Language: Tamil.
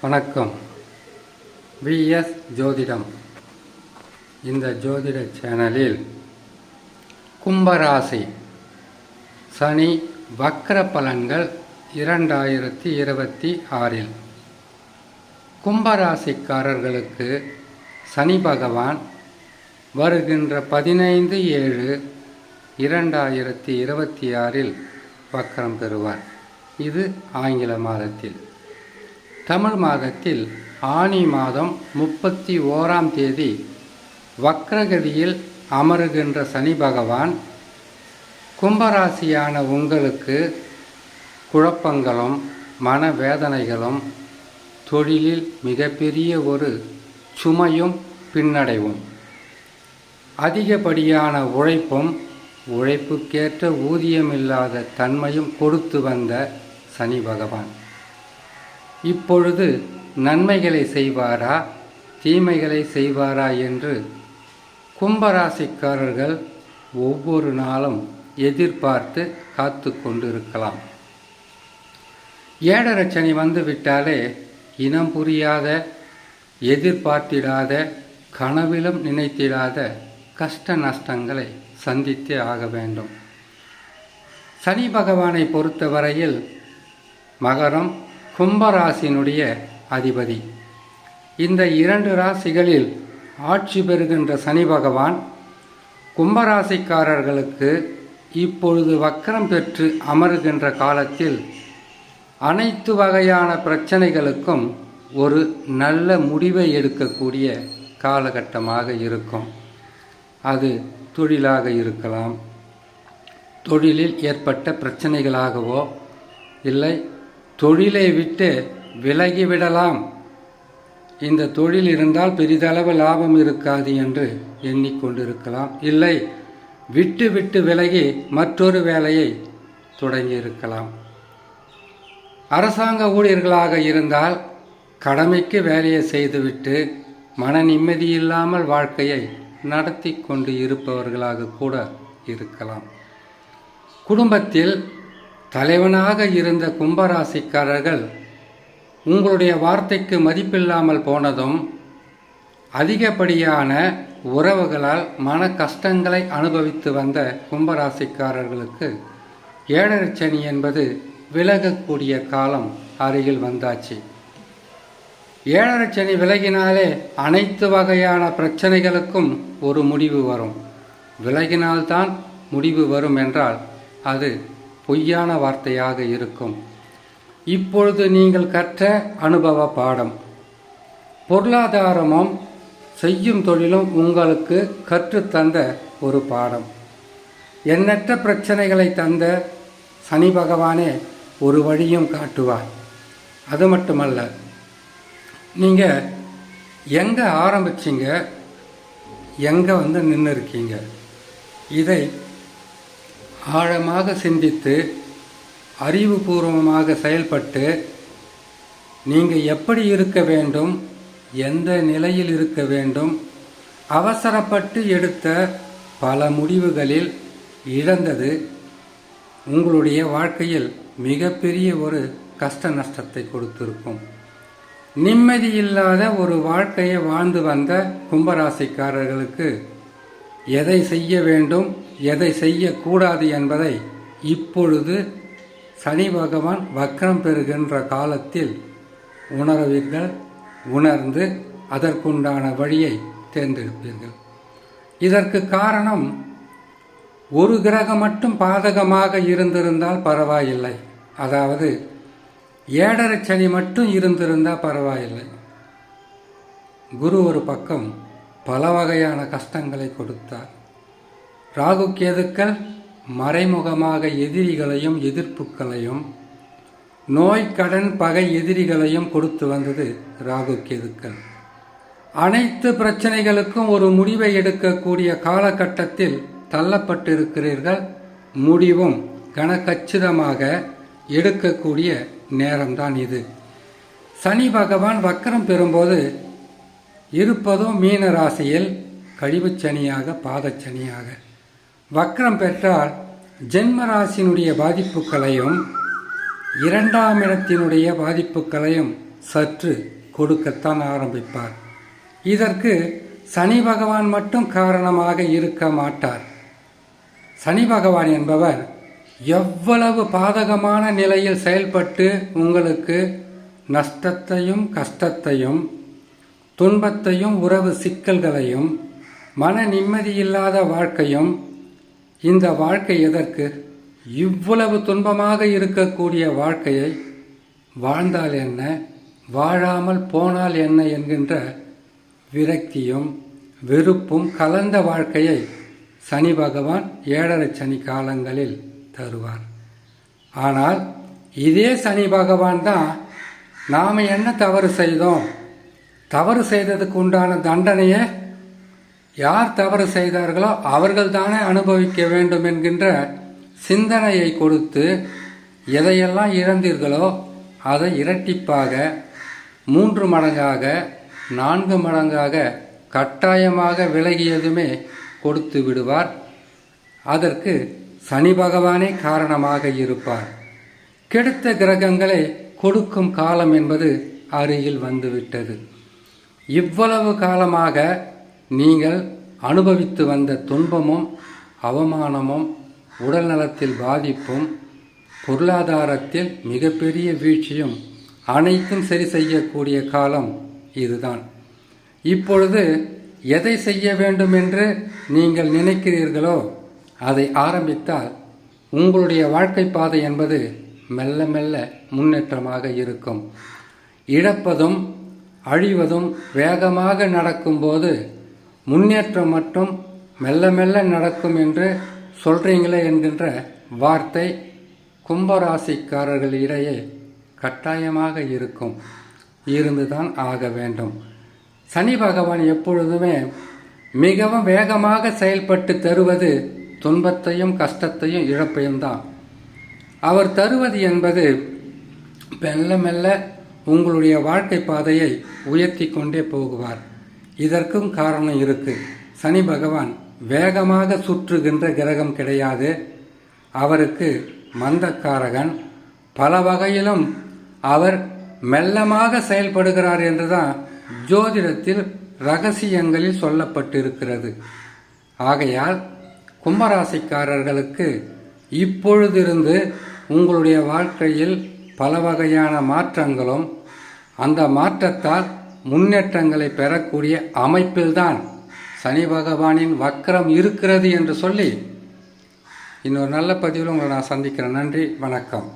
வணக்கம். விஎஸ் ஜோதிடம். இந்த ஜோதிட சேனலில் கும்பராசி சனி வக்ர பலன்கள் 2026 கும்பராசிக்காரர்களுக்கு சனி பகவான் வருகின்ற 15/7/2026 வக்ரம் பெறுவார். இது ஆங்கில மாதத்தில். தமிழ் மாதத்தில் ஆனி மாதம் 31ஆம் தேதி வக்ரகதியில் அமருகின்ற சனி பகவான் கும்பராசியான உங்களுக்கு குழப்பங்களும் மனவேதனைகளும் தொழிலில் மிகப்பெரிய ஒரு சுமையும் பின்னடைவும் அதிகப்படியான உழைப்பும் உழைப்புக்கேற்ற ஊதியமில்லாத தன்மையும் கொடுத்து வந்த சனி பகவான் இப்பொழுது நன்மைகளை செய்வாரா தீமைகளை செய்வாரா என்று கும்பராசிக்காரர்கள் ஒவ்வொரு நாளும் எதிர்பார்த்து காத்து கொண்டிருக்கலாம். ஏழரை சனி வந்துவிட்டாலே இனம் புரியாத, எதிர்பார்த்திடாத, கனவிலும் நினைத்திடாத கஷ்ட நஷ்டங்களை சந்தித்தே ஆக வேண்டும். சனி பகவானை பொறுத்தவரையில் மகரம் கும்பராசினுடைய அதிபதி. இந்த 2 ராசிகளில் ஆட்சி பெறுகின்ற சனி பகவான் கும்பராசிக்காரர்களுக்கு இப்பொழுது வக்ரம் பெற்று அமருகின்ற காலத்தில் அனைத்து வகையான பிரச்சனைகளுக்கும் ஒரு நல்ல முடிவை எடுக்கக்கூடிய காலகட்டமாக இருக்கும். அது தொழிலாக இருக்கலாம், தொழிலில் ஏற்பட்ட பிரச்சனைகளாகவோ, இல்லை தொழிலை விட்டு விலகிவிடலாம், இந்த தொழில் இருந்தால் பெரிதளவு லாபம் இருக்காது என்று எண்ணிக்கொண்டிருக்கலாம், இல்லை விட்டு விட்டு விலகி மற்றொரு வேலையை தொடங்கி இருக்கலாம். அரசாங்க ஊழியர்களாக இருந்தால் கடமைக்கு வேலையை செய்துவிட்டு மன நிம்மதி இல்லாமல் வாழ்க்கையை நடத்தி கொண்டு இருப்பவர்களாக கூட இருக்கலாம். குடும்பத்தில் தலைவனாக இருந்த கும்பராசிக்காரர்கள் உங்களுடைய வார்த்தைக்கு மதிப்பில்லாமல் போனதும் அதிகப்படியான உறவுகளால் மன கஷ்டங்களை அனுபவித்து வந்த கும்பராசிக்காரர்களுக்கு ஏழரை சனி என்பது விலகக்கூடிய காலம் அருகில் வந்தாச்சு. ஏழரை சனி விலகினாலே அனைத்து வகையான பிரச்சனைகளுக்கும் ஒரு முடிவு வரும். விலகினால்தான் முடிவு வரும் என்றால் அது பொய்யான வார்த்தையாக இருக்கும். இப்பொழுது நீங்கள் கற்ற அனுபவ பாடம், பொருளாதாரமும் செய்யும் தொழிலும் உங்களுக்கு கற்றுத்தந்த ஒரு பாடம். எண்ணற்ற பிரச்சனைகளை தந்த சனி பகவானே ஒரு வழியும் காட்டுவார். அது மட்டுமல்ல, நீங்கள் எங்கே ஆரம்பிச்சிங்க, எங்கே நின்று இருக்கீங்க, இதை ஆழமாக சிந்தித்து அறிவுபூர்வமாக செயல்பட்டு நீங்கள் எப்படி இருக்க வேண்டும், எந்த நிலையில் இருக்க வேண்டும், அவசரப்பட்டு எடுத்த பல முடிவுகளில் இழந்தது உங்களுடைய வாழ்க்கையில் மிகப்பெரிய ஒரு கஷ்ட நஷ்டத்தை கொடுத்திருக்கும். நிம்மதி இல்லாத ஒரு வாழ்க்கையை வாழ்ந்து வந்த கும்பராசிக்காரர்களுக்கு எதை செய்ய வேண்டும், எதை செய்யக்கூடாது என்பதை இப்பொழுது சனி பகவான் வக்ரம் பெறுகின்ற காலத்தில் உணர்வீர்கள். உணர்ந்து அதற்குண்டான வழியை தேர்ந்தெடுப்பீர்கள். இதற்கு காரணம், ஒரு கிரகம் மட்டும் பாதகமாக இருந்திருந்தால் பரவாயில்லை, அதாவது ஏழரை சனி மட்டும் இருந்திருந்தால் பரவாயில்லை. குரு ஒரு பக்கம் பல வகையான கஷ்டங்களை கொடுத்தார். ராகு கேதுக்கள் மறைமுகமாக எதிரிகளையும் எதிர்ப்புகளையும், நோய் கடன் பகை எதிரிகளையும் கொடுத்து வந்தது ராகு கேதுக்கள். அனைத்து பிரச்சனைகளுக்கும் ஒரு முடிவை எடுக்கக்கூடிய காலகட்டத்தில் தள்ளப்பட்டிருக்கிறீர்கள். முடிவும் கனகச்சிதமாக எடுக்கக்கூடிய நேரம்தான் இது. சனி பகவான் வக்ரம் பெறும்போது இருப்பதும் மீன ராசியில் கழிவுச்சனியாக, பாதச்சனியாக. வக்ரம் பெற்றால் ஜென்மராசினுடைய பாதிப்புகளையும் 2ஆம் இடத்தினுடைய பாதிப்புகளையும் சற்று கொடுக்கத்தான் ஆரம்பிப்பார். இதற்கு சனி பகவான் மட்டும் காரணமாக இருக்க மாட்டார். சனி பகவான் என்பவர் எவ்வளவு பாதகமான நிலையில் செயல்பட்டு உங்களுக்கு நஷ்டத்தையும் கஷ்டத்தையும் துன்பத்தையும் உறவு சிக்கல்களையும் மன நிம்மதியில்லாத வாழ்க்கையும், இந்த வாழ்க்கை எதற்கு, இவ்வளவு துன்பமாக இருக்கக்கூடிய வாழ்க்கையை வாழ்ந்தால் என்ன, வாழாமல் போனால் என்ன என்கின்ற விரக்தியும் வெறுப்பும் கலந்த வாழ்க்கையை சனி பகவான் 7.5 சனி காலங்களில் தருவார். ஆனால் இதே சனி பகவான் தான் நாம் என்ன தவறு செய்தோம், தவறு செய்ததுக்கு உண்டான தண்டனையை யார் தவறு செய்தார்களோ அவர்கள் தானே அனுபவிக்க வேண்டும் என்கின்ற சிந்தனையை கொடுத்து, எதையெல்லாம் இழந்தீர்களோ அதை இரட்டிப்பாக 3 மடங்காக 4 மடங்காக கட்டாயமாக விலகியதுமே கொடுத்து விடுவார். அதற்கு சனி பகவானே காரணமாக இருப்பார். கெடுத்த கிரகங்களை கொடுக்கும் காலம் என்பது அருகில் வந்துவிட்டது. இவ்வளவு காலமாக நீங்கள் அனுபவித்து வந்த துன்பமும் அவமானமும் உடல் நலத்தில் பாதிப்பும் பொருளாதாரத்தில் மிகப்பெரிய வீழ்ச்சியும் அனைத்தும் சரி செய்யக்கூடிய காலம் இதுதான். இப்பொழுது எதை செய்ய வேண்டும் என்று நீங்கள் நினைக்கிறீர்களோ அதை ஆரம்பித்தால் உங்களுடைய வாழ்க்கை பாதை என்பது மெல்ல மெல்ல முன்னேற்றமாக இருக்கும். இழப்பதும் அழிவதும் வேகமாக நடக்கும்போது முன்னேற்றம் மட்டும் மெல்ல மெல்ல நடக்கும் என்று சொல்றீங்களே என்கின்ற வார்த்தை கும்பராசிக்காரர்களிடையே கட்டாயமாக இருக்கும், இருந்துதான் ஆக வேண்டும். சனி பகவான் எப்பொழுதுமே மிகவும் வேகமாக செயல்பட்டு தருவது துன்பத்தையும் கஷ்டத்தையும் இழப்பையும் தான். அவர் தருவது என்பது மெல்ல மெல்ல உங்களுடைய வாழ்க்கை பாதையை உயர்த்தி கொண்டே போகுவார். இதற்கும் காரணம் இருக்கு. சனி பகவான் வேகமாக சுற்றுகின்ற கிரகம் கிடையாது. அவருக்கு மந்தக்காரகன். பல வகையிலும் அவர் மெல்லமாக செயல்படுகிறார் என்றுதான் ஜோதிடத்தில் ரகசியங்களில் சொல்லப்பட்டிருக்கிறது. ஆகையால் கும்பராசிக்காரர்களுக்கு இப்பொழுதிருந்து உங்களுடைய வாழ்க்கையில் பல வகையான மாற்றங்களும் அந்த மாற்றத்தால் முன்னேற்றங்களை பெறக்கூடிய அமைப்பில்தான் சனி பகவானின் வக்கரம் இருக்கிறது என்று சொல்லி இன்னொரு நல்ல பதிவில் உங்களை நான் சந்திக்கிறேன். நன்றி, வணக்கம்.